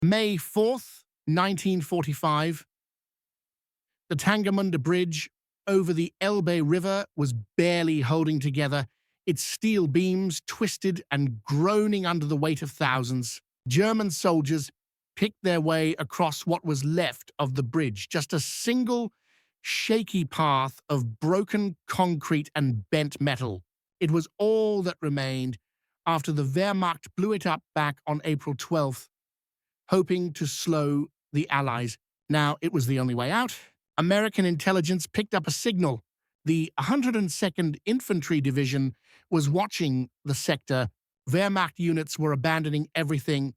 May 4th, 1945, the Tangermünde Bridge over the Elbe River was barely holding together, its steel beams twisted and groaning under the weight of thousands. German soldiers picked their way across what was left of the bridge, just a single shaky path of broken concrete and bent metal. It was all that remained after the Wehrmacht blew it up back on April 12th, hoping to slow the Allies. Now it was the only way out. American intelligence picked up a signal. The 102nd Infantry Division was watching the sector. Wehrmacht units were abandoning everything,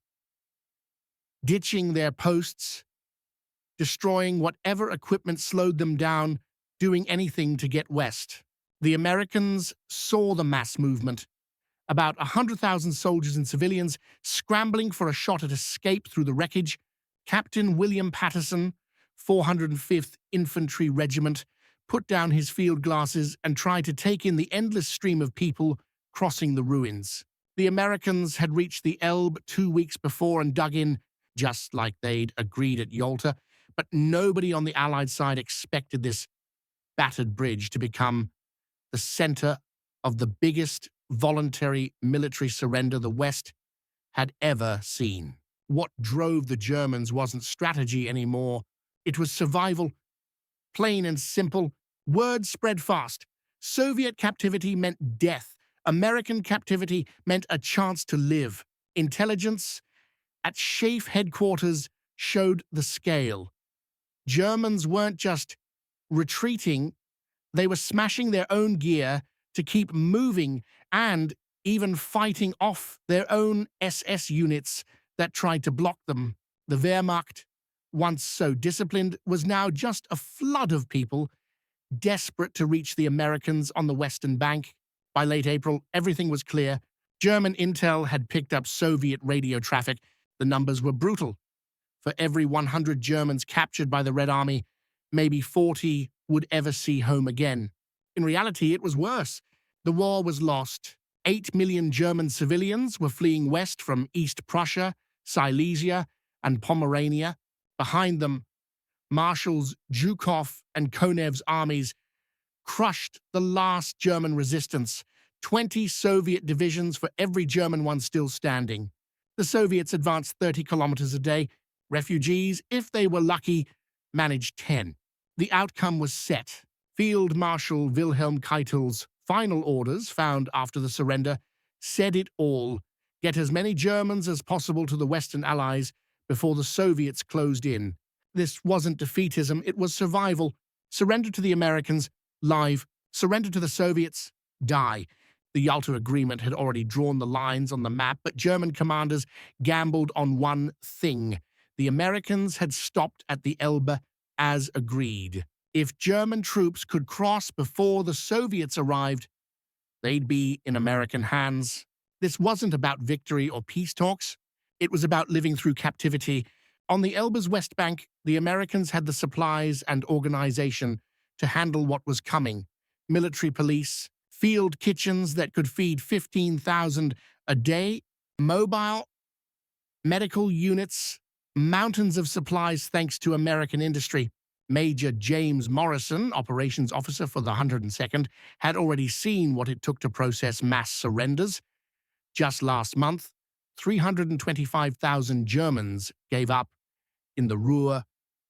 ditching their posts, destroying whatever equipment slowed them down, doing anything to get west. The Americans saw the mass movement. About 100,000 soldiers and civilians scrambling for a shot at escape through the wreckage. Captain William Patterson, 405th Infantry Regiment, put down his field glasses and tried to take in the endless stream of people crossing the ruins. The Americans had reached the Elbe 2 weeks before and dug in, just like they'd agreed at Yalta, but nobody on the Allied side expected this battered bridge to become the center of the biggest voluntary military surrender the West had ever seen. What drove the Germans wasn't strategy anymore. It was survival. Plain and simple. Word spread fast. Soviet captivity meant death. American captivity meant a chance to live. Intelligence at SHAEF headquarters showed the scale. Germans weren't just retreating, they were smashing their own gear to keep moving and even fighting off their own SS units that tried to block them. The Wehrmacht, once so disciplined, was now just a flood of people desperate to reach the Americans on the Western Bank. By late April, everything was clear. German intel had picked up Soviet radio traffic. The numbers were brutal. For every 100 Germans captured by the Red Army, maybe 40 would ever see home again. In reality, it was worse. The war was lost. 8 million German civilians were fleeing west from East Prussia, Silesia, and Pomerania. Behind them, Marshals Zhukov and Konev's armies crushed the last German resistance, 20 Soviet divisions for every German one still standing. The Soviets advanced 30 kilometers a day. Refugees, if they were lucky, managed 10. The outcome was set. Field Marshal Wilhelm Keitel's final orders, found after the surrender, said it all. Get as many Germans as possible to the Western Allies before the Soviets closed in. This wasn't defeatism, it was survival. Surrender to the Americans, live. Surrender to the Soviets, die. The Yalta Agreement had already drawn the lines on the map, but German commanders gambled on one thing. The Americans had stopped at the Elbe as agreed. If German troops could cross before the Soviets arrived, they'd be in American hands. This wasn't about victory or peace talks. It was about living through captivity. On the Elbe's west bank, the Americans had the supplies and organization to handle what was coming. Military police, field kitchens that could feed 15,000 a day, mobile medical units, mountains of supplies thanks to American industry. Major James Morrison, operations officer for the 102nd, had already seen what it took to process mass surrenders. Just last month, 325,000 Germans gave up in the Ruhr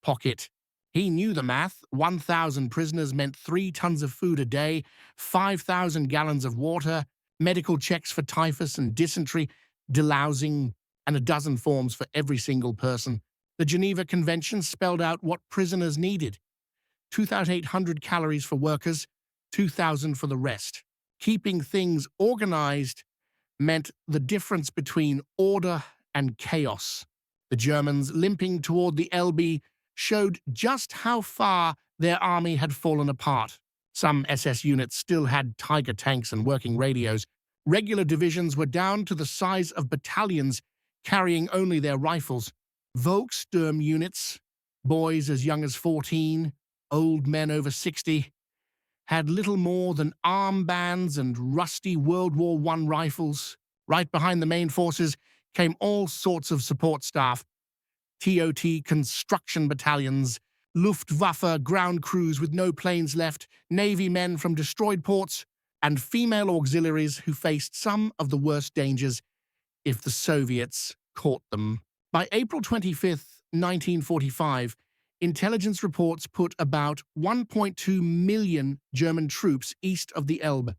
pocket. He knew the math. 1,000 prisoners meant 3 tons of food a day, 5,000 gallons of water, medical checks for typhus and dysentery, delousing, and a dozen forms for every single person. The Geneva Convention spelled out what prisoners needed. 2,800 calories for workers, 2,000 for the rest. Keeping things organized meant the difference between order and chaos. The Germans, limping toward the Elbe, showed just how far their army had fallen apart. Some SS units still had Tiger tanks and working radios. Regular divisions were down to the size of battalions, carrying only their rifles. Volkssturm units, boys as young as 14, old men over 60, had little more than armbands and rusty World War I rifles. Right behind the main forces came all sorts of support staff. TOT construction battalions, Luftwaffe ground crews with no planes left, Navy men from destroyed ports, and female auxiliaries who faced some of the worst dangers if the Soviets caught them. By April 25, 1945, intelligence reports put about 1.2 million German troops east of the Elbe.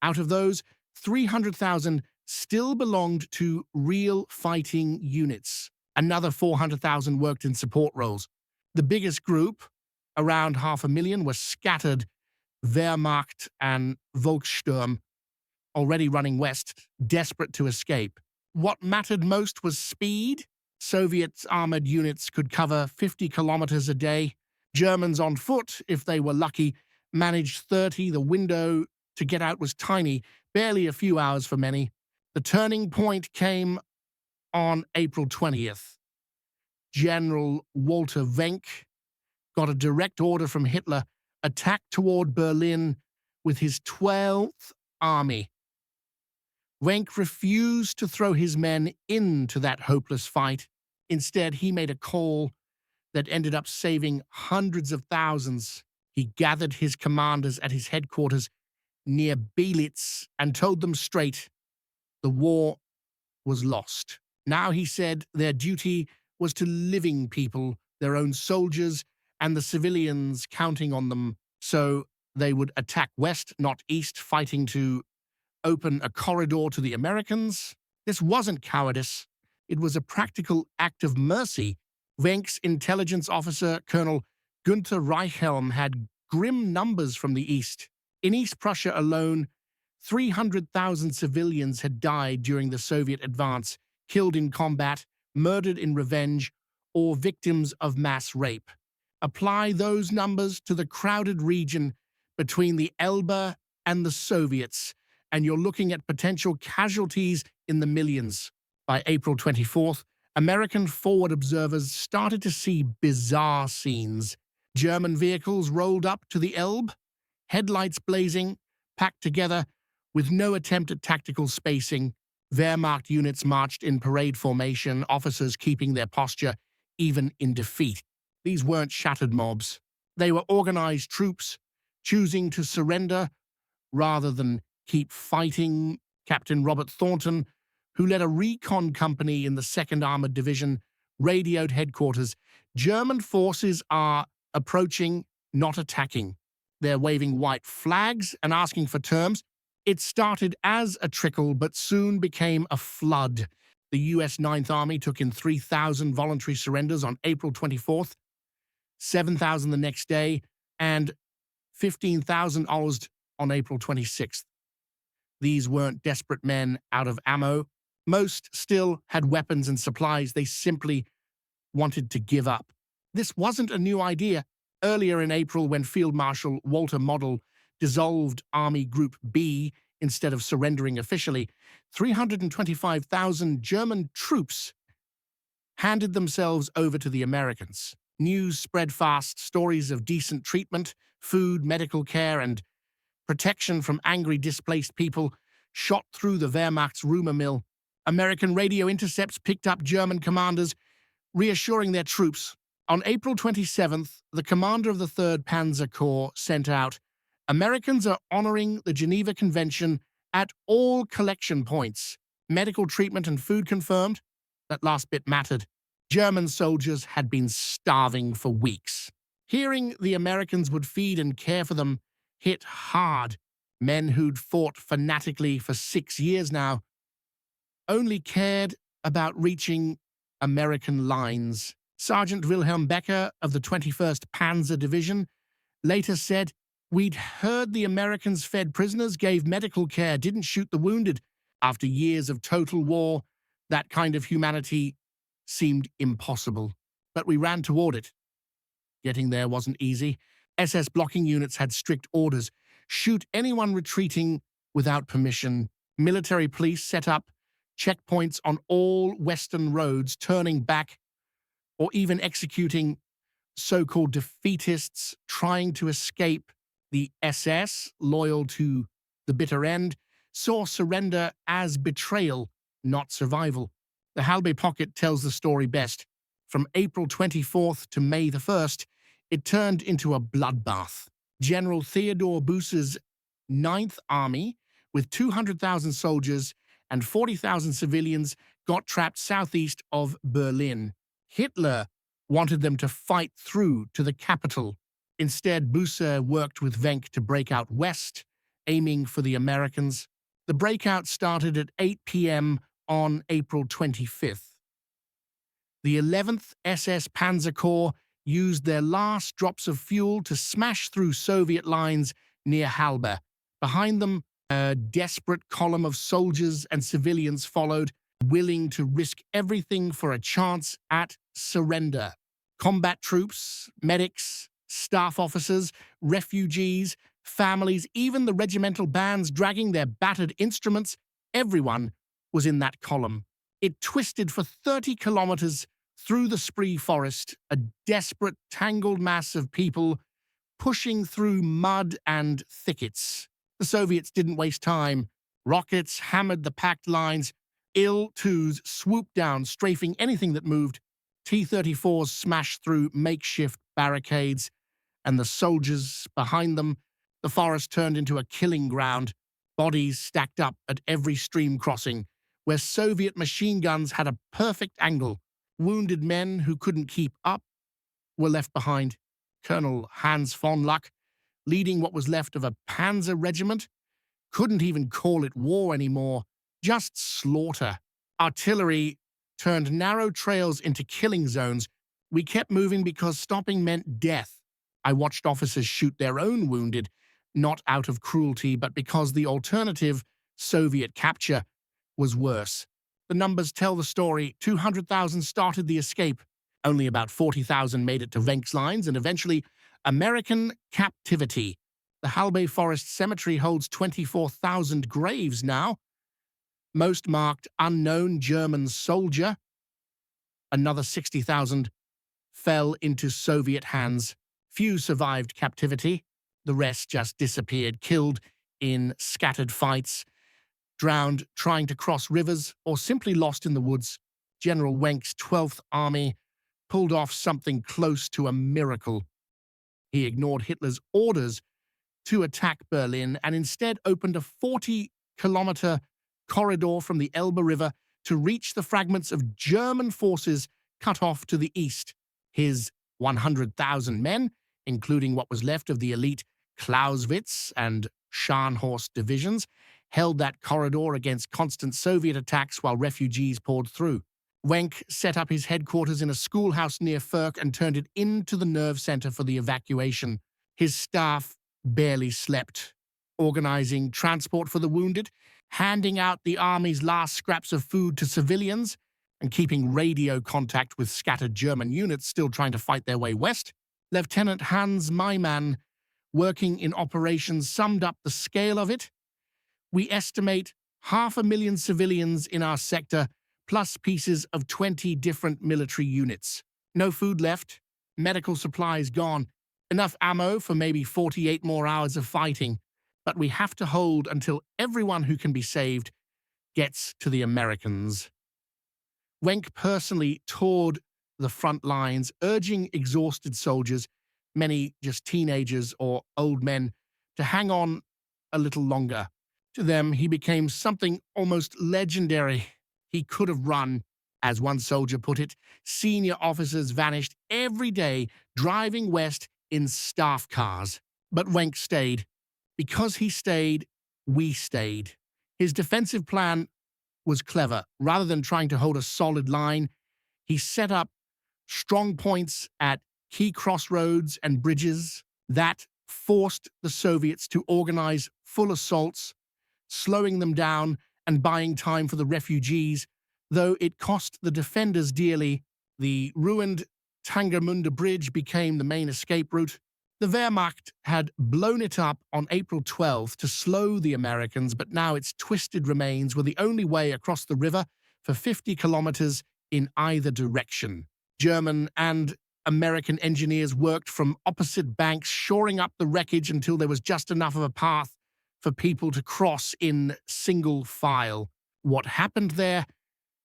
Out of those, 300,000 still belonged to real fighting units. Another 400,000 worked in support roles. The biggest group, around 500,000, were scattered Wehrmacht and Volkssturm, already running west, desperate to escape. What mattered most was speed. Soviet armored units could cover 50 kilometers a day. Germans on foot, if they were lucky, managed 30. The window to get out was tiny, barely a few hours for many. The turning point came on April 20th. General Walter Wenck got a direct order from Hitler: attack toward Berlin with his 12th Army. Wenck refused to throw his men into that hopeless fight. Instead, he made a call that ended up saving hundreds of thousands. He gathered his commanders at his headquarters near Belitz and told them straight the war was lost. Now, he said, their duty was to living people, their own soldiers, and the civilians counting on them. So they would attack west, not east, fighting to open a corridor to the Americans. This wasn't cowardice. It was a practical act of mercy. Wenck's intelligence officer, Colonel Gunther Reichhelm, had grim numbers from the east. In East Prussia alone, 300,000 civilians had died during the Soviet advance, killed in combat, murdered in revenge, or victims of mass rape. Apply those numbers to the crowded region between the Elbe and the Soviets, and you're looking at potential casualties in the millions. By April 24th, American forward observers started to see bizarre scenes. German vehicles rolled up to the Elbe, headlights blazing, packed together, with no attempt at tactical spacing. Wehrmacht units marched in parade formation, officers keeping their posture even in defeat. These weren't shattered mobs. They were organized troops, choosing to surrender rather than keep fighting. Captain Robert Thornton, who led a recon company in the 2nd Armored Division, radioed headquarters. German forces are approaching, not attacking. They're waving white flags and asking for terms. It started as a trickle, but soon became a flood. The U.S. 9th Army took in 3,000 voluntary surrenders on April 24th, 7,000 the next day, and 15,000 on April 26th. These weren't desperate men out of ammo. Most still had weapons and supplies. They simply wanted to give up. This wasn't a new idea. Earlier in April, when Field Marshal Walter Model dissolved Army Group B instead of surrendering officially, 325,000 German troops handed themselves over to the Americans. News spread fast, stories of decent treatment, food, medical care, and protection from angry, displaced people shot through the Wehrmacht's rumor mill. American radio intercepts picked up German commanders, reassuring their troops. On April 27th, the commander of the 3rd Panzer Corps sent out, "Americans are honoring the Geneva Convention at all collection points. Medical treatment and food confirmed." That last bit mattered. German soldiers had been starving for weeks. Hearing the Americans would feed and care for them hit hard. Men who'd fought fanatically for 6 years now only cared about reaching American lines. Sergeant Wilhelm Becker of the 21st Panzer Division later said, "We'd heard the Americans fed prisoners, gave medical care, didn't shoot the wounded. After years of total war, that kind of humanity seemed impossible. But we ran toward it." Getting there wasn't easy. SS blocking units had strict orders: shoot anyone retreating without permission. Military police set up checkpoints on all Western roads, turning back or even executing so-called defeatists trying to escape. The SS, loyal to the bitter end, saw surrender as betrayal, not survival. The Halbe Pocket tells the story best. From April 24th to May the 1st, it turned into a bloodbath. General Theodor Busse's Ninth Army, with 200,000 soldiers and 40,000 civilians, got trapped southeast of Berlin. Hitler wanted them to fight through to the capital. Instead, Busse worked with Wenck to break out west, aiming for the Americans. The breakout started at 8 p.m. on April 25th. The 11th SS Panzer Corps used their last drops of fuel to smash through Soviet lines near Halbe. Behind them, a desperate column of soldiers and civilians followed, willing to risk everything for a chance at surrender. Combat troops, medics, staff officers, refugees, families, even the regimental bands dragging their battered instruments, everyone was in that column. It twisted for 30 kilometers through the Spree forest, a desperate, tangled mass of people pushing through mud and thickets. The Soviets didn't waste time. Rockets hammered the packed lines. Il-2s swooped down, strafing anything that moved. T-34s smashed through makeshift barricades, and the soldiers behind them, the forest turned into a killing ground. Bodies stacked up at every stream crossing, where Soviet machine guns had a perfect angle. Wounded men who couldn't keep up were left behind. Colonel Hans von Luck, leading what was left of a panzer regiment, couldn't even call it war anymore, just slaughter. Artillery turned narrow trails into killing zones. We kept moving because stopping meant death. I watched officers shoot their own wounded, not out of cruelty, but because the alternative, Soviet capture, was worse. The numbers tell the story. 200,000 started the escape. Only about 40,000 made it to Wenck's lines, and eventually, American captivity. The Halbe Forest Cemetery holds 24,000 graves now. Most marked unknown German soldier. Another 60,000 fell into Soviet hands. Few survived captivity. The rest just disappeared, killed in scattered fights, drowned trying to cross rivers, or simply lost in the woods. General Wenck's 12th Army pulled off something close to a miracle. He ignored Hitler's orders to attack Berlin and instead opened a 40-kilometer corridor from the Elbe River to reach the fragments of German forces cut off to the east. His 100,000 men, including what was left of the elite Clausewitz and Scharnhorst divisions, held that corridor against constant Soviet attacks while refugees poured through. Wenck set up his headquarters in a schoolhouse near Fürth and turned it into the nerve center for the evacuation. His staff barely slept, organizing transport for the wounded, handing out the army's last scraps of food to civilians, and keeping radio contact with scattered German units still trying to fight their way west. Lieutenant Hans Maimann, working in operations, summed up the scale of it. We estimate 500,000 civilians in our sector, plus pieces of 20 different military units. No food left, medical supplies gone, enough ammo for maybe 48 more hours of fighting. But we have to hold until everyone who can be saved gets to the Americans. Wenck personally toured the front lines, urging exhausted soldiers, many just teenagers or old men, to hang on a little longer. To them, he became something almost legendary. He could have run. As one soldier put it, senior officers vanished every day, driving west in staff cars. But Wenck stayed. Because he stayed, we stayed. His defensive plan was clever. Rather than trying to hold a solid line, he set up strong points at key crossroads and bridges that forced the Soviets to organize full assaults, slowing them down and buying time for the refugees, though it cost the defenders dearly. The ruined Tangermünde bridge became the main escape route. The Wehrmacht had blown it up on April 12th to slow the Americans, but now its twisted remains were the only way across the river for 50 kilometers in either direction. German and American engineers worked from opposite banks, shoring up the wreckage until there was just enough of a path for people to cross in single file. What happened there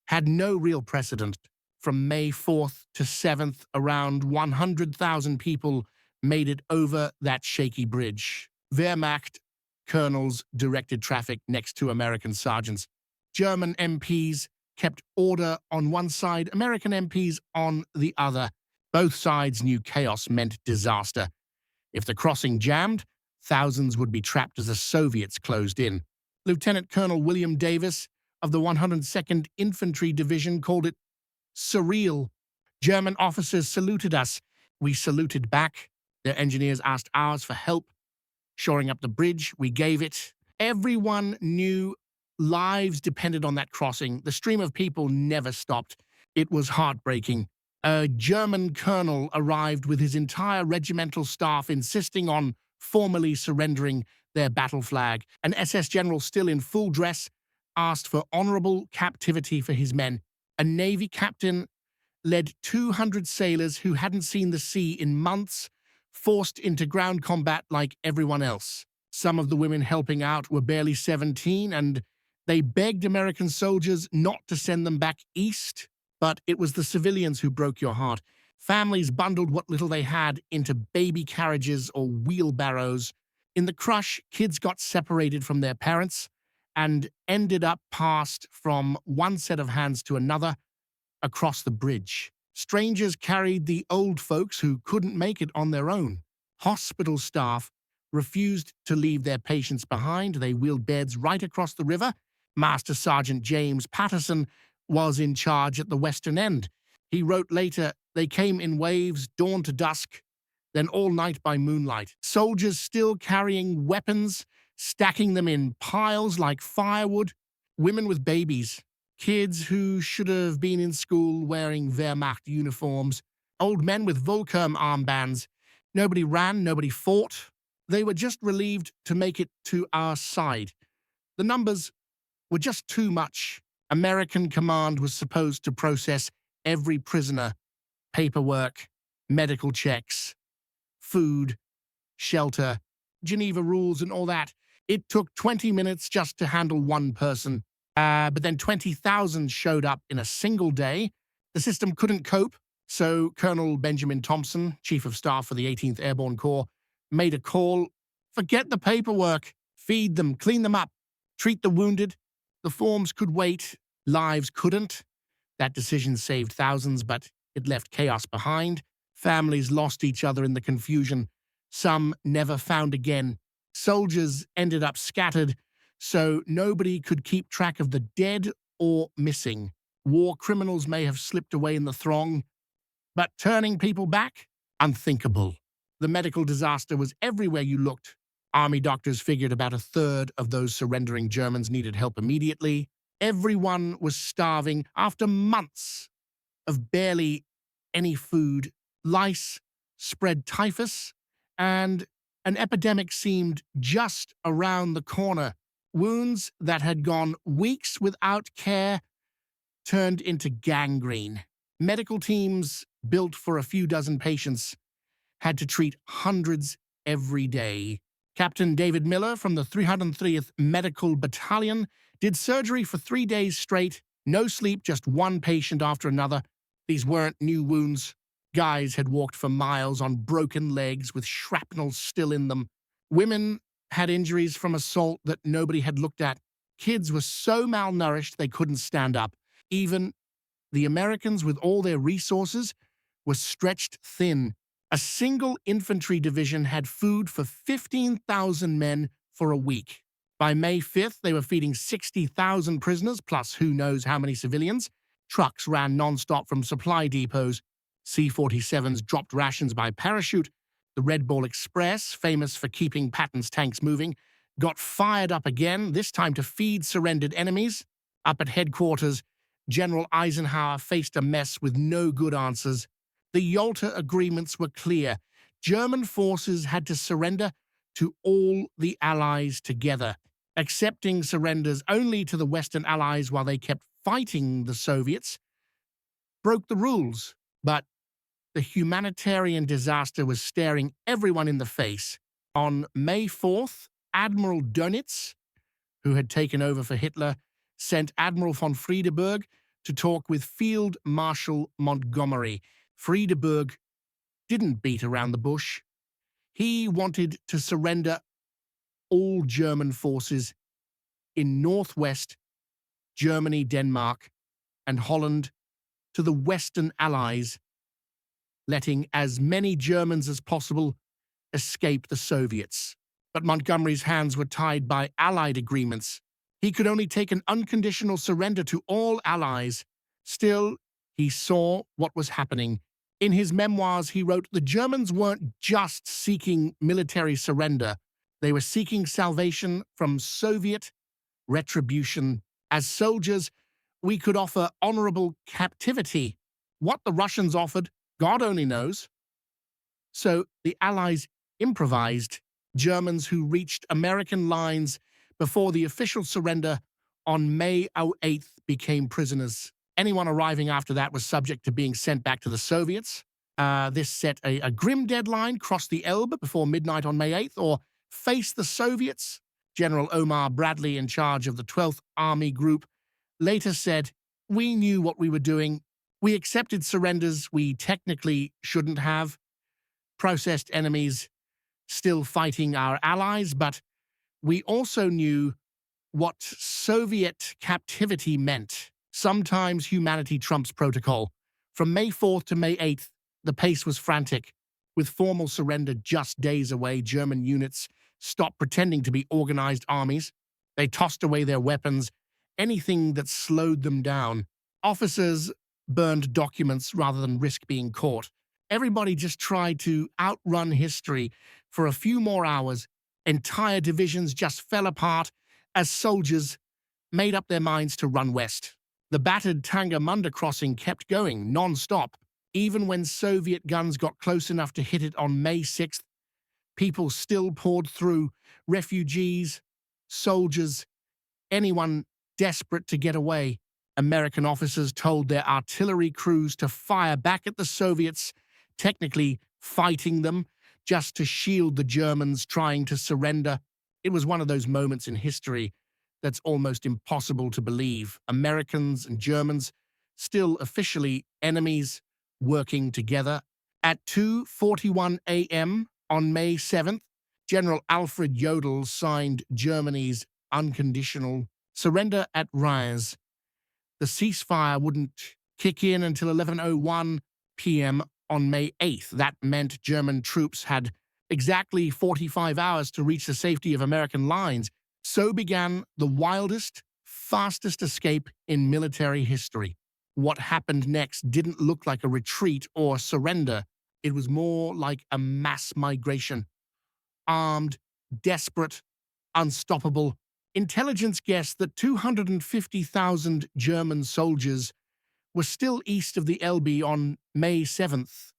had no real precedent. From May 4th to 7th, around 100,000 people made it over that shaky bridge. Wehrmacht colonels directed traffic next to American sergeants. German MPs kept order on one side, American MPs on the other. Both sides knew chaos meant disaster. If the crossing jammed, thousands would be trapped as the Soviets closed in. Lieutenant Colonel William Davis of the 102nd Infantry Division called it surreal. German officers saluted us. We saluted back. Their engineers asked ours for help. Shoring up the bridge, we gave it. Everyone knew lives depended on that crossing. The stream of people never stopped. It was heartbreaking. A German colonel arrived with his entire regimental staff insisting on formally surrendering their battle flag. An SS general still in full dress asked for honorable captivity for his men. A Navy captain led 200 sailors who hadn't seen the sea in months, forced into ground combat like everyone else. Some of the women helping out were barely 17, and they begged American soldiers not to send them back east. But it was the civilians who broke your heart. Families bundled what little they had into baby carriages or wheelbarrows. In the crush, kids got separated from their parents and ended up passed from one set of hands to another across the bridge. Strangers carried the old folks who couldn't make it on their own. Hospital staff refused to leave their patients behind. They wheeled beds right across the river. Master Sergeant James Patterson was in charge at the western end. He wrote later, "They came in waves, dawn to dusk, then all night by moonlight. Soldiers still carrying weapons, stacking them in piles like firewood. Women with babies. Kids who should have been in school wearing Wehrmacht uniforms. Old men with Volkerm armbands. Nobody ran, nobody fought. They were just relieved to make it to our side. The numbers were just too much. American command was supposed to process every prisoner, paperwork, medical checks, food, shelter, Geneva rules and all that. It took 20 minutes just to handle one person. But then 20,000 showed up in a single day. The system couldn't cope, so Colonel Benjamin Thompson, Chief of Staff for the 18th Airborne Corps, made a call. Forget the paperwork. Feed them, clean them up, treat the wounded. The forms could wait, lives couldn't. That decision saved thousands, but it left chaos behind. Families lost each other in the confusion. Some never found again. Soldiers ended up scattered, so nobody could keep track of the dead or missing. War criminals may have slipped away in the throng, but turning people back? Unthinkable. The medical disaster was everywhere you looked. Army doctors figured about a third of those surrendering Germans needed help immediately. Everyone was starving after months of barely any food. Lice spread typhus, and an epidemic seemed just around the corner. Wounds that had gone weeks without care turned into gangrene. Medical teams built for a few dozen patients had to treat hundreds every day. Captain David Miller from the 303th Medical Battalion did surgery for 3 days straight, no sleep, just one patient after another. These weren't new wounds. Guys had walked for miles on broken legs with shrapnel still in them. Women had injuries from assault that nobody had looked at. Kids were so malnourished they couldn't stand up. Even the Americans, with all their resources, were stretched thin. A single infantry division had food for 15,000 men for a week. By May 5th, they were feeding 60,000 prisoners, plus who knows how many civilians. Trucks ran non-stop from supply depots. C-47s dropped rations by parachute. The Red Ball Express, famous for keeping Patton's tanks moving, got fired up again, this time to feed surrendered enemies. Up at headquarters, General Eisenhower faced a mess with no good answers. The Yalta agreements were clear. German forces had to surrender to all the Allies together, accepting surrenders only to the Western Allies while they kept fighting the Soviets broke the rules. But the humanitarian disaster was staring everyone in the face. On May 4th, Admiral Dönitz, who had taken over for Hitler, sent Admiral von Friedeberg to talk with Field Marshal Montgomery. Friedeburg didn't beat around the bush. He wanted to surrender all German forces in northwest Germany, Denmark, and Holland to the Western Allies, letting as many Germans as possible escape the Soviets. But Montgomery's hands were tied by Allied agreements. He could only take an unconditional surrender to all Allies. Still, he saw what was happening. In his memoirs, he wrote, "The Germans weren't just seeking military surrender. They were seeking salvation from Soviet retribution. As soldiers, we could offer honorable captivity. What the Russians offered, God only knows." So the Allies improvised. Germans who reached American lines before the official surrender on May 8th became prisoners. Anyone arriving after that was subject to being sent back to the Soviets. This set a grim deadline: cross the Elbe before midnight on May 8th, or face the Soviets. General Omar Bradley, in charge of the 12th Army Group, later said, "We knew what we were doing. We accepted surrenders we technically shouldn't have. Processed enemies still fighting our allies, but we also knew what Soviet captivity meant. Sometimes humanity trumps protocol." From May 4th to May 8th, the pace was frantic. With formal surrender just days away, German units stopped pretending to be organized armies. They tossed away their weapons, anything that slowed them down. Officers burned documents rather than risk being caught. Everybody just tried to outrun history for a few more hours. Entire divisions just fell apart as soldiers made up their minds to run west. The battered Tangermünde crossing kept going non-stop. Even when Soviet guns got close enough to hit it on May 6th, people still poured through. Refugees, soldiers, anyone desperate to get away. American officers told their artillery crews to fire back at the Soviets, technically fighting them, just to shield the Germans trying to surrender. It was one of those moments in history that's almost impossible to believe. Americans and Germans, still officially enemies, working together. At 2:41 a.m. on May 7th, General Alfred Jodl signed Germany's unconditional surrender at Reyes. The ceasefire wouldn't kick in until 11:01 p.m. on May 8th. That meant German troops had exactly 45 hours to reach the safety of American lines. So began the wildest, fastest escape in military history. What happened next didn't look like a retreat or surrender. It was more like a mass migration. Armed, desperate, unstoppable. Intelligence guessed that 250,000 German soldiers were still east of the Elbe on May 7th.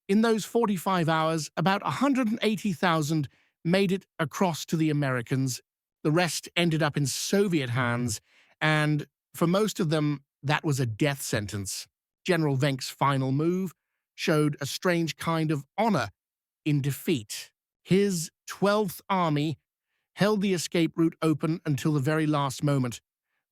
In those 45 hours, about 180,000 made it across to the Americans. The rest ended up in Soviet hands, and for most of them, that was a death sentence. General Wenck's final move showed a strange kind of honor in defeat. His 12th Army held the escape route open until the very last moment,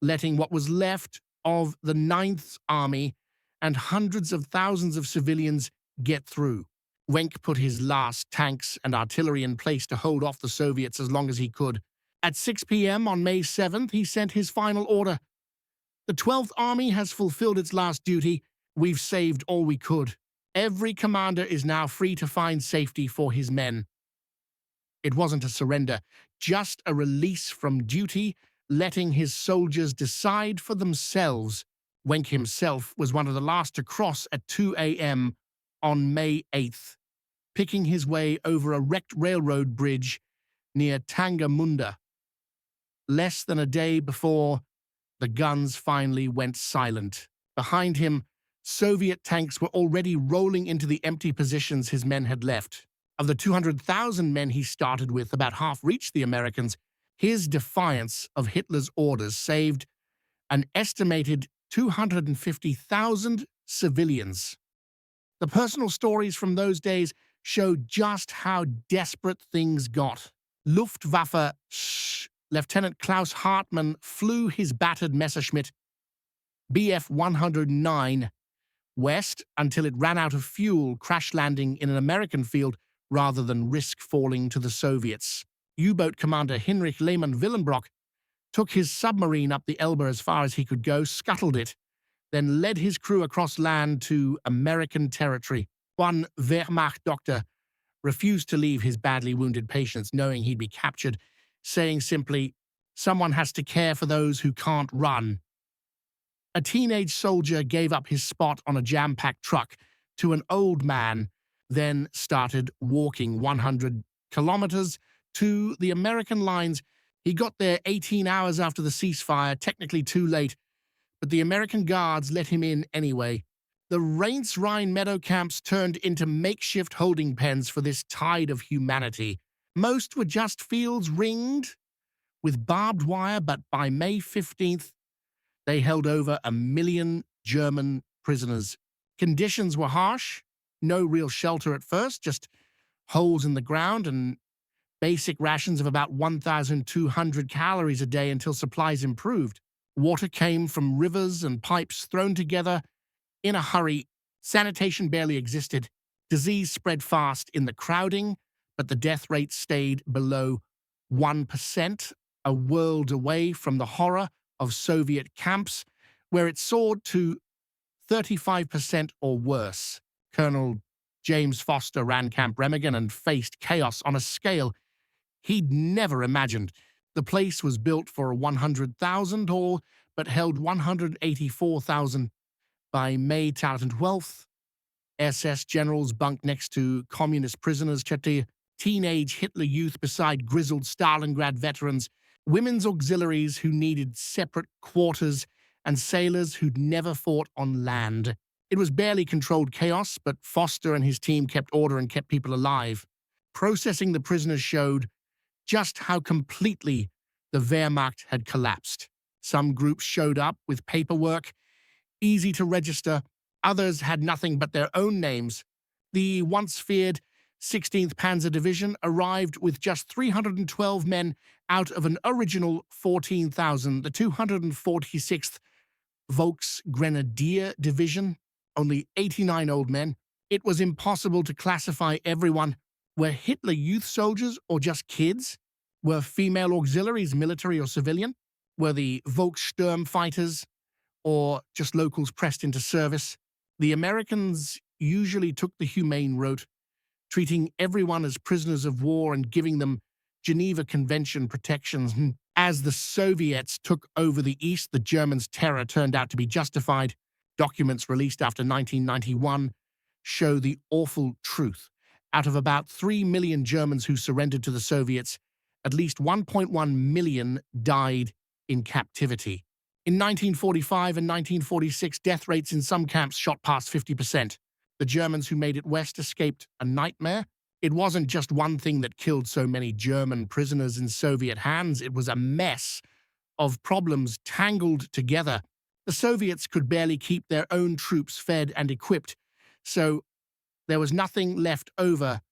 letting what was left of the 9th Army and hundreds of thousands of civilians get through. Wenck put his last tanks and artillery in place to hold off the Soviets as long as he could. At 6 p.m. on May 7th, he sent his final order. "The 12th Army has fulfilled its last duty. We've saved all we could. Every commander is now free to find safety for his men." It wasn't a surrender, just a release from duty, letting his soldiers decide for themselves. Wenck himself was one of the last to cross at 2 a.m. on May 8th, picking his way over a wrecked railroad bridge near Tangermünde. Less than a day before, the guns finally went silent. Behind him, Soviet tanks were already rolling into the empty positions his men had left. Of the 200,000 men he started with, about half reached the Americans. His defiance of Hitler's orders saved an estimated 250,000 civilians. The personal stories from those days show just how desperate things got. Luftwaffe Lieutenant Klaus Hartmann flew his battered Messerschmitt Bf 109 west until it ran out of fuel, crash landing in an American field rather than risk falling to the Soviets. U-boat commander Heinrich Lehmann-Willenbrock took his submarine up the Elbe as far as he could go, scuttled it, then led his crew across land to American territory. One Wehrmacht doctor refused to leave his badly wounded patients, knowing he'd be captured, saying simply, "Someone has to care for those who can't run." A teenage soldier gave up his spot on a jam-packed truck to an old man, then started walking 100 kilometers to the American lines. He got there 18 hours after the ceasefire, technically too late, but the American guards let him in anyway. The Rhein Meadow camps turned into makeshift holding pens for this tide of humanity. Most were just fields ringed with barbed wire, but by May 15th, they held over 1 million German prisoners. Conditions were harsh, no real shelter at first, just holes in the ground and basic rations of about 1,200 calories a day until supplies improved. Water came from rivers and pipes thrown together in a hurry. Sanitation barely existed. Disease spread fast in the crowding, but the death rate stayed below 1%, a world away from the horror of Soviet camps, where it soared to 35% or worse. Colonel James Foster ran Camp Remagen and faced chaos on a scale he'd never imagined. The place was built for 100,000 all, but held 184,000 by May 2012th. SS generals bunked next to communist prisoners, teenage Hitler youth beside grizzled Stalingrad veterans, women's auxiliaries who needed separate quarters, and sailors who'd never fought on land. It was barely controlled chaos, but Foster and his team kept order and kept people alive. Processing the prisoners showed just how completely the Wehrmacht had collapsed. Some groups showed up with paperwork, easy to register. Others had nothing but their own names. The once feared 16th Panzer Division arrived with just 312 men out of an original 14,000. The 246th Volksgrenadier Division, only 89 old men. It was impossible to classify everyone. Were Hitler youth soldiers or just kids? Were female auxiliaries military or civilian? Were the Volkssturm fighters or just locals pressed into service? The Americans usually took the humane route, treating everyone as prisoners of war and giving them Geneva Convention protections. As the Soviets took over the East, the Germans' terror turned out to be justified. Documents released after 1991 show the awful truth. Out of about 3 million Germans who surrendered to the Soviets, at least 1.1 million died in captivity. In 1945 and 1946, death rates in some camps shot past 50%. The Germans who made it west escaped a nightmare. It wasn't just one thing that killed so many German prisoners in Soviet hands. It was a mess of problems tangled together. The Soviets could barely keep their own troops fed and equipped, so there was nothing left over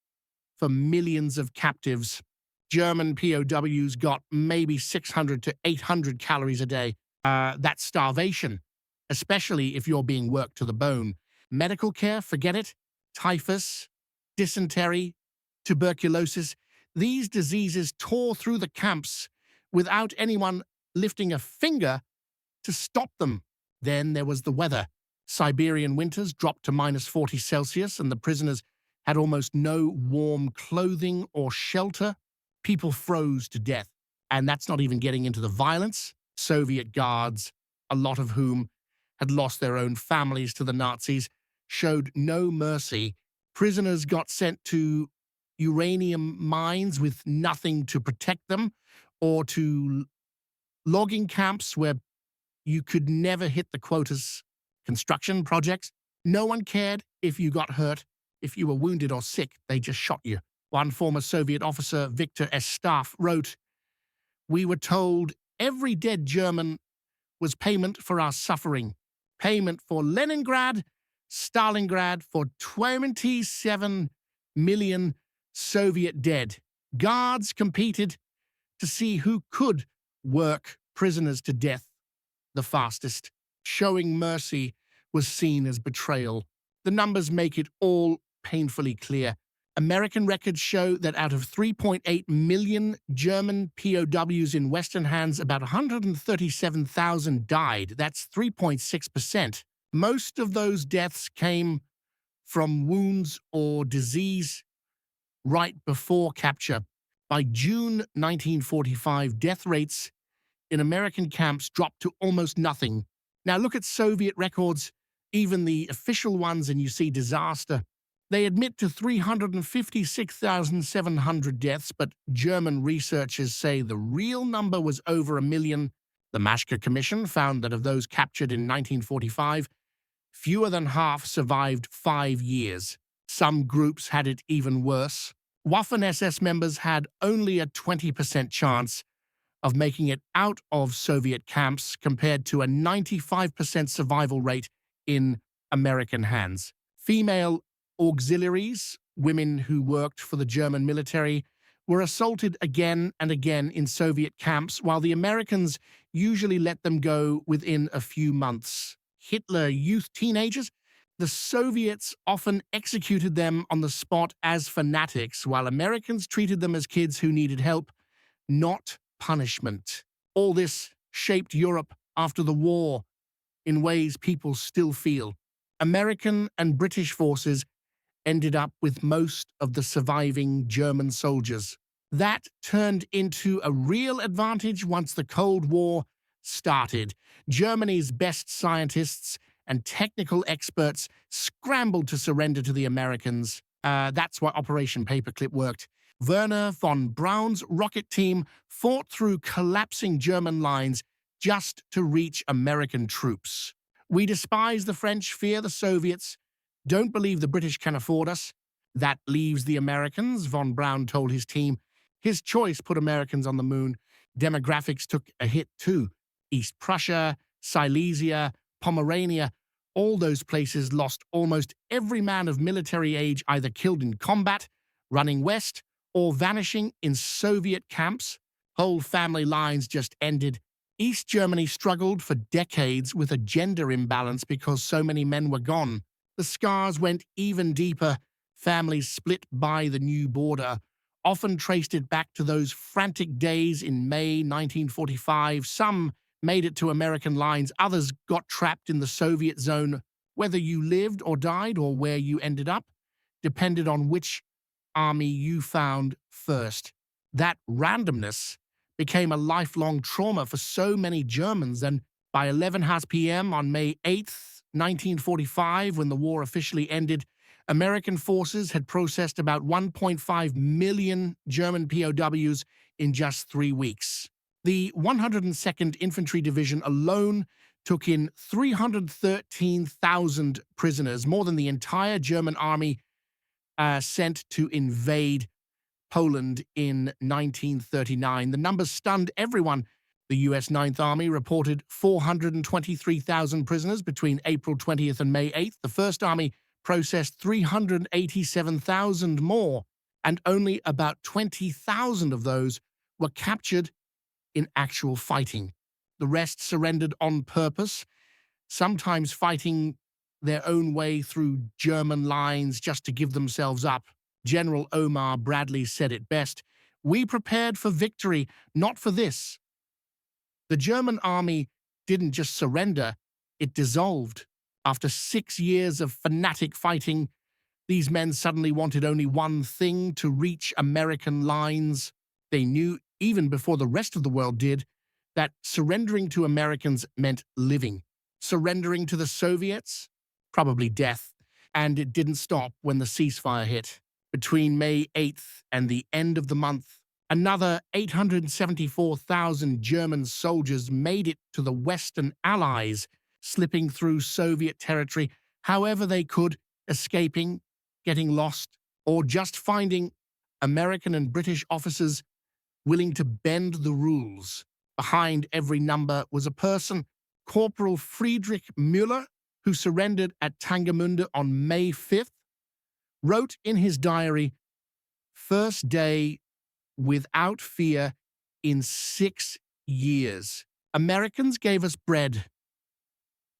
for millions of captives. German POWs got maybe 600 to 800 calories a day. That's starvation, especially if you're being worked to the bone. Medical care, forget it. Typhus, dysentery, tuberculosis. These diseases tore through the camps without anyone lifting a finger to stop them. Then there was the weather. Siberian winters dropped to minus 40 Celsius, and the prisoners had almost no warm clothing or shelter. People froze to death. And that's not even getting into the violence. Soviet guards, a lot of whom had lost their own families to the Nazis, showed no mercy. Prisoners got sent to uranium mines with nothing to protect them, or to logging camps where you could never hit the quotas. Construction projects. No one cared if you got hurt. If you were wounded or sick, they just shot you. One former Soviet officer, Victor S. Staff, wrote, "We were told every dead German was payment for our suffering. Payment for Leningrad, Stalingrad, for 27 million Soviet dead. Guards competed to see who could work prisoners to death the fastest. Showing mercy was seen as betrayal. The numbers make it all painfully clear. American records show that out of 3.8 million German POWs in Western hands, about 137,000 died. That's 3.6%. Most of those deaths came from wounds or disease right before capture. By June 1945, death rates in American camps dropped to almost nothing. Now look at Soviet records, even the official ones, and you see disaster. They admit to 356,700 deaths, but German researchers say the real number was over 1 million. The Maschke Commission found that of those captured in 1945, fewer than half survived 5 years. Some groups had it even worse. Waffen-SS members had only a 20% chance of making it out of Soviet camps compared to a 95% survival rate in American hands. Female auxiliaries, women who worked for the German military, were assaulted again and again in Soviet camps, while the Americans usually let them go within a few months. Hitler youth teenagers? The Soviets often executed them on the spot as fanatics, while Americans treated them as kids who needed help, not punishment. All this shaped Europe after the war in ways people still feel. American and British forces ended up with most of the surviving German soldiers. That turned into a real advantage once the Cold War started. Germany's best scientists and technical experts scrambled to surrender to the Americans. That's why Operation Paperclip worked. Werner von Braun's rocket team fought through collapsing German lines just to reach American troops. We despise the French, fear the Soviets, don't believe the British can afford us. That leaves the Americans, von Braun told his team. His choice put Americans on the moon. Demographics took a hit too. East Prussia, Silesia, Pomerania, all those places lost almost every man of military age, either killed in combat, running west, or vanishing in Soviet camps. Whole family lines just ended. East Germany struggled for decades with a gender imbalance because so many men were gone. The scars went even deeper. Families split by the new border, often traced it back to those frantic days in May 1945. Some made it to American lines, others got trapped in the Soviet zone. Whether you lived or died or where you ended up depended on which army you found first. That randomness became a lifelong trauma for so many Germans, and by 11 p.m. on May 8th, 1945, when the war officially ended, American forces had processed about 1.5 million German POWs in just 3 weeks. The 102nd Infantry Division alone took in 313,000 prisoners, more than the entire German army sent to invade Poland in 1939. The numbers stunned everyone. The U.S. Ninth Army reported 423,000 prisoners between April 20th and May 8th. The First Army processed 387,000 more, and only about 20,000 of those were captured in actual fighting. The rest surrendered on purpose, sometimes fighting their own way through German lines just to give themselves up. General Omar Bradley said it best: "We prepared for victory, not for this." The German army didn't just surrender, it dissolved. After 6 years of fanatic fighting, these men suddenly wanted only one thing: to reach American lines. They knew, even before the rest of the world did, that surrendering to Americans meant living. Surrendering to the Soviets? Probably death. And it didn't stop when the ceasefire hit. Between May 8th and the end of the month, another 874,000 German soldiers made it to the Western Allies, slipping through Soviet territory however they could, escaping, getting lost, or just finding American and British officers willing to bend the rules. Behind every number was a person, Corporal Friedrich Müller, who surrendered at Tangermünde on May 5th, wrote in his diary, "First day without fear in 6 years. Americans gave us bread,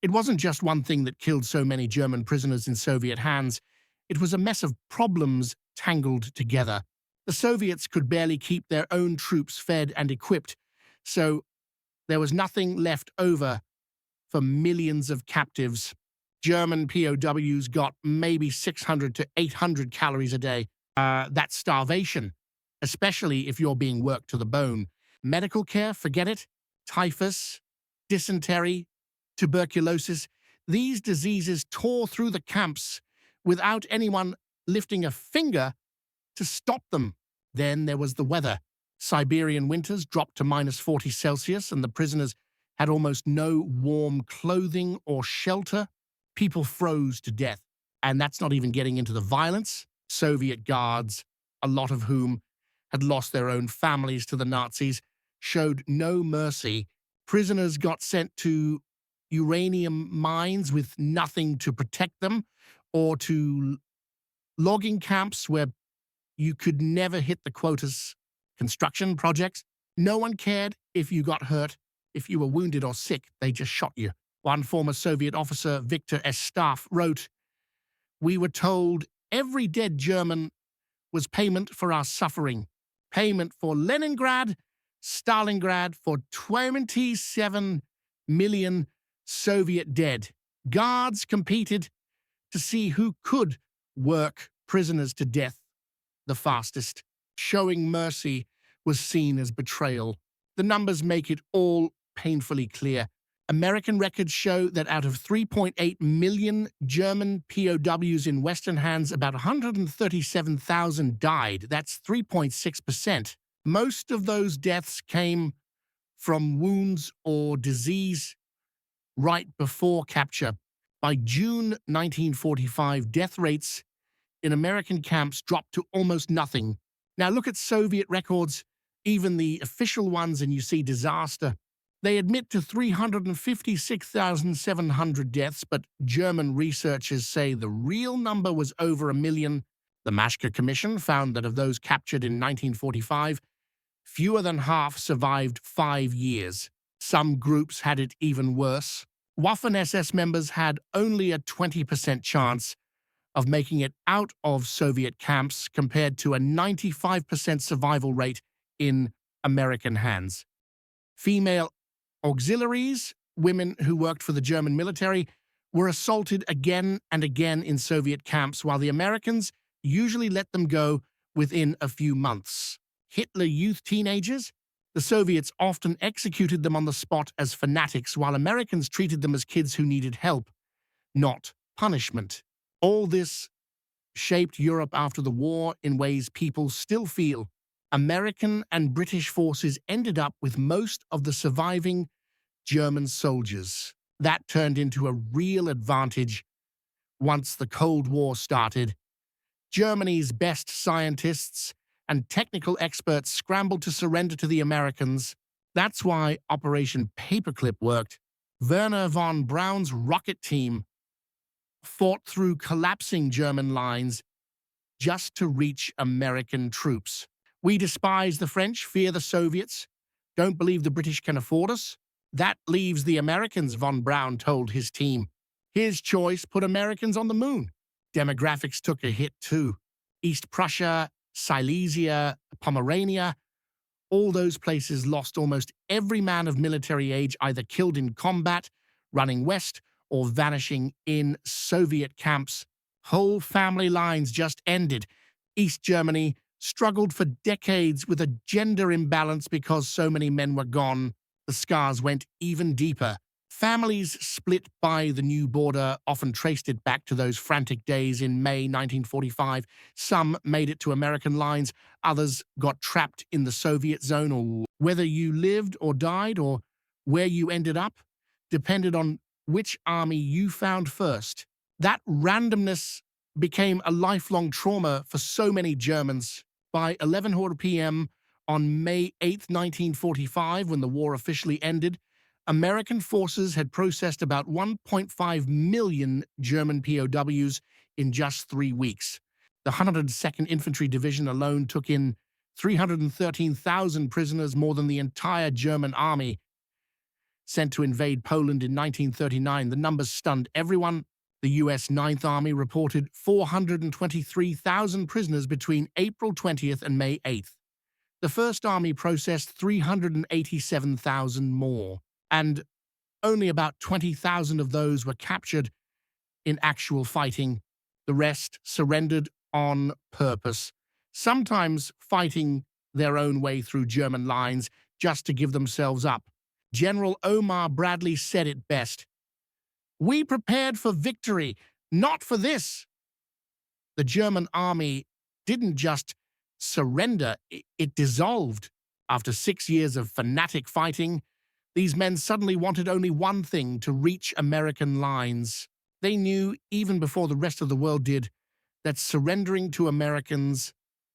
It wasn't just one thing that killed so many German prisoners in Soviet hands. It was a mess of problems tangled together. The Soviets could barely keep their own troops fed and equipped, so there was nothing left over for millions of captives. German POWs got maybe 600 to 800 calories a day. That's starvation, especially if you're being worked to the bone. Medical care, forget it. Typhus, dysentery, tuberculosis. These diseases tore through the camps without anyone lifting a finger to stop them. Then there was the weather. Siberian winters dropped to -40°C, and the prisoners had almost no warm clothing or shelter. People froze to death. And that's not even getting into the violence. Soviet guards, a lot of whom had lost their own families to the Nazis, showed no mercy. Prisoners got sent to uranium mines with nothing to protect them, or to logging camps where you could never hit the quotas. Construction projects. No one cared if you got hurt. If you were wounded or sick, they just shot you. One former Soviet officer, Victor S. Staff, wrote, "We were told every dead German was payment for our suffering. Payment for Leningrad, Stalingrad, for 27 million Soviet dead. Guards competed to see who could work prisoners to death the fastest. Showing mercy was seen as betrayal. The numbers make it all painfully clear. American records show that out of 3.8 million German POWs in Western hands, about 137,000 died. That's 3.6%. Most of those deaths came from wounds or disease right before capture. By June 1945, death rates in American camps dropped to almost nothing. Now look at Soviet records, even the official ones, and you see disaster. They admit to 356,700 deaths, but German researchers say the real number was over 1 million. The Maschke Commission found that of those captured in 1945, fewer than half survived 5 years. Some groups had it even worse. Waffen-SS members had only a 20% chance of making it out of Soviet camps compared to a 95% survival rate in American hands. Female auxiliaries, women who worked for the German military, were assaulted again and again in Soviet camps, while the Americans usually let them go within a few months. Hitler Youth teenagers? The Soviets often executed them on the spot as fanatics, while Americans treated them as kids who needed help, not punishment. All this shaped Europe after the war in ways people still feel. American and British forces ended up with most of the surviving German soldiers. That turned into a real advantage once the Cold War started. Germany's best scientists and technical experts scrambled to surrender to the Americans. That's why Operation Paperclip worked. Werner von Braun's rocket team fought through collapsing German lines just to reach American troops. We despise the French, fear the Soviets, don't believe the British can afford us. That leaves the Americans, von Braun told his team. His choice put Americans on the moon. Demographics took a hit too. East Prussia, Silesia, Pomerania, all those places lost almost every man of military age, either killed in combat, running west, or vanishing in Soviet camps. Whole family lines just ended. East Germany struggled for decades with a gender imbalance because so many men were gone. The scars went even deeper. Families split by the new border often traced it back to those frantic days in May 1945. Some made it to American lines, others got trapped in the Soviet zone. Or whether you lived or died or where you ended up depended on which army you found first. That randomness became a lifelong trauma for so many Germans. By 11:00 p.m. on May 8, 1945, when the war officially ended, American forces had processed about 1.5 million German POWs in just 3 weeks. The 102nd Infantry Division alone took in 313,000 prisoners, more than the entire German army. sent to invade Poland in 1939. The numbers stunned everyone. The U.S. Ninth Army reported 423,000 prisoners between April 20th and May 8th. The First Army processed 387,000 more, and only about 20,000 of those were captured in actual fighting. The rest surrendered on purpose, sometimes fighting their own way through German lines just to give themselves up. General Omar Bradley said it best: "We prepared for victory, not for this." The German army didn't just surrender, it dissolved. After 6 years of fanatic fighting, these men suddenly wanted only one thing: to reach American lines. They knew, even before the rest of the world did, that surrendering to Americans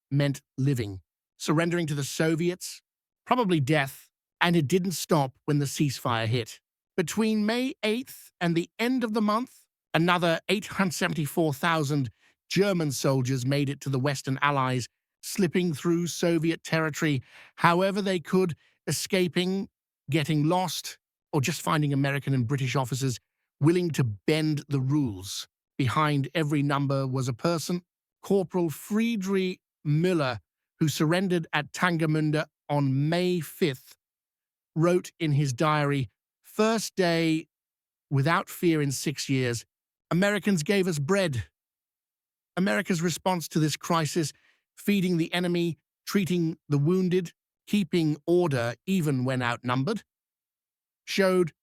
meant living. Surrendering to the Soviets, probably death, and it didn't stop when the ceasefire hit. Between May 8th and the end of the month, another 874,000 German soldiers made it to the Western Allies, slipping through Soviet territory however they could, escaping, getting lost, or just finding American and British officers willing to bend the rules. Behind every number was a person, Corporal Friedrich Müller, who surrendered at Tangermünde on May 5th, wrote in his diary, "First day without fear in 6 years. Americans gave us bread." America's response to this crisis, feeding the enemy, treating the wounded, keeping order even when outnumbered, showed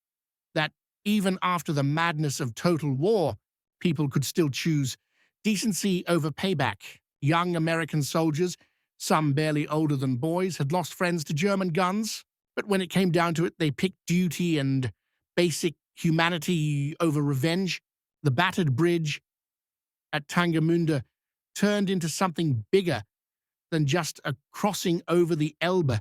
that even after the madness of total war, people could still choose decency over payback. Young American soldiers, some barely older than boys, had lost friends to German guns, but when it came down to it, they picked duty and basic humanity over revenge. The battered bridge at Tangermünde turned into something bigger than just a crossing over the Elbe.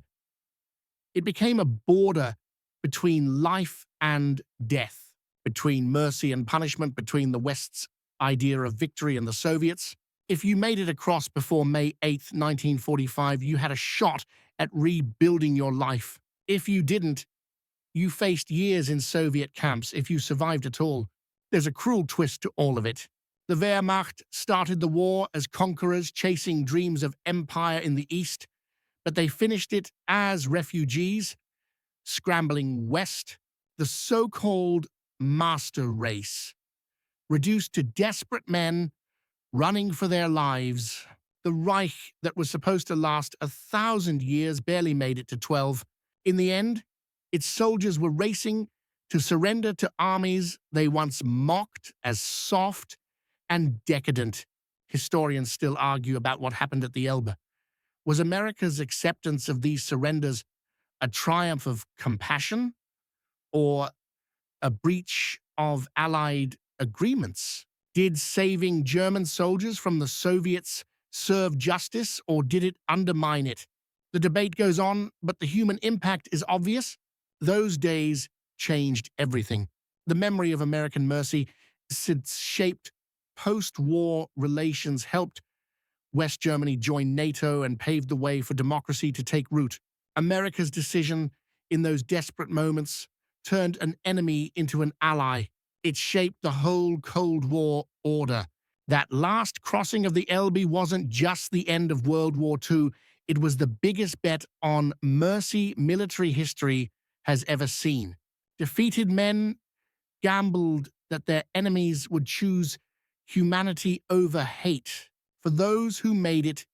It became a border between life and death, between mercy and punishment, between the West's idea of victory and the Soviets. If you made it across before May 8th, 1945, you had a shot at rebuilding your life. If you didn't, you faced years in Soviet camps if you survived at all. There's a cruel twist to all of it. The Wehrmacht started the war as conquerors chasing dreams of empire in the East, but they finished it as refugees, scrambling west. The so-called master race, reduced to desperate men running for their lives. The Reich that was supposed to last 1,000 years barely made it to 12. In the end, its soldiers were racing to surrender to armies they once mocked as soft and decadent. Historians still argue about what happened at the Elbe. Was America's acceptance of these surrenders a triumph of compassion or a breach of Allied agreements? Did saving German soldiers from the Soviets serve justice, or did it undermine it? The debate goes on, but the human impact is obvious. Those days changed everything. The memory of American mercy since shaped post-war relations, helped West Germany join NATO, and paved the way for democracy to take root. America's decision in those desperate moments turned an enemy into an ally. It shaped the whole Cold War order. That last crossing of the Elbe wasn't just the end of World War II. It was the biggest bet on mercy military history has ever seen. Defeated men gambled that their enemies would choose humanity over hate. For those who made it,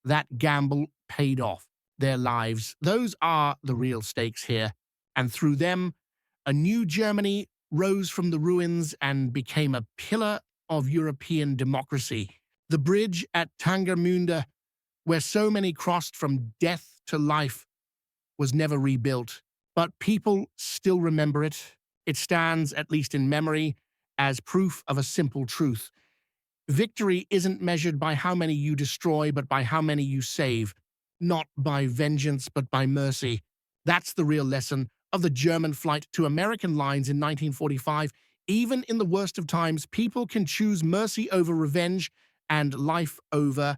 that gamble paid off. Their lives, those are the real stakes here. And through them, a new Germany rose from the ruins and became a pillar of European democracy. The bridge at Tangermünde, where so many crossed from death to life, was never rebuilt. But people still remember it. It stands, at least in memory, as proof of a simple truth. Victory isn't measured by how many you destroy, but by how many you save. Not by vengeance, but by mercy. That's the real lesson of the German flight to American lines in 1945. Even in the worst of times, people can choose mercy over revenge and life over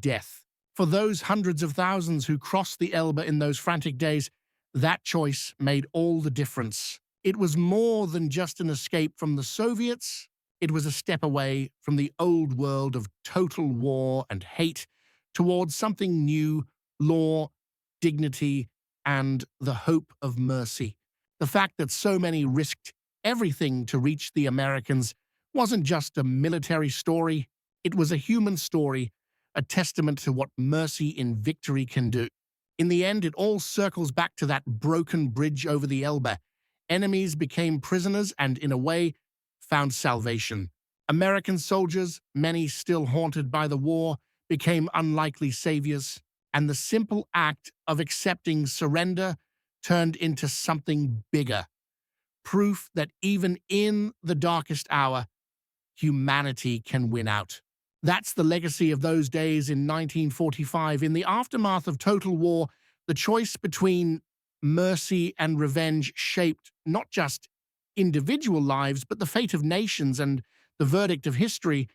death. For those hundreds of thousands who crossed the Elbe in those frantic days, that choice made all the difference. It was more than just an escape from the Soviets. It was a step away from the old world of total war and hate towards something new: law, dignity, and the hope of mercy. The fact that so many risked everything to reach the Americans wasn't just a military story, it was a human story, a testament to what mercy in victory can do. In the end, it all circles back to that broken bridge over the Elbe. Enemies became prisoners and, in a way, found salvation. American soldiers, many still haunted by the war, became unlikely saviors, and the simple act of accepting surrender turned into something bigger. Proof that even in the darkest hour, humanity can win out. That's the legacy of those days in 1945. In the aftermath of total war, the choice between mercy and revenge shaped not just individual lives, but the fate of nations and the verdict of history.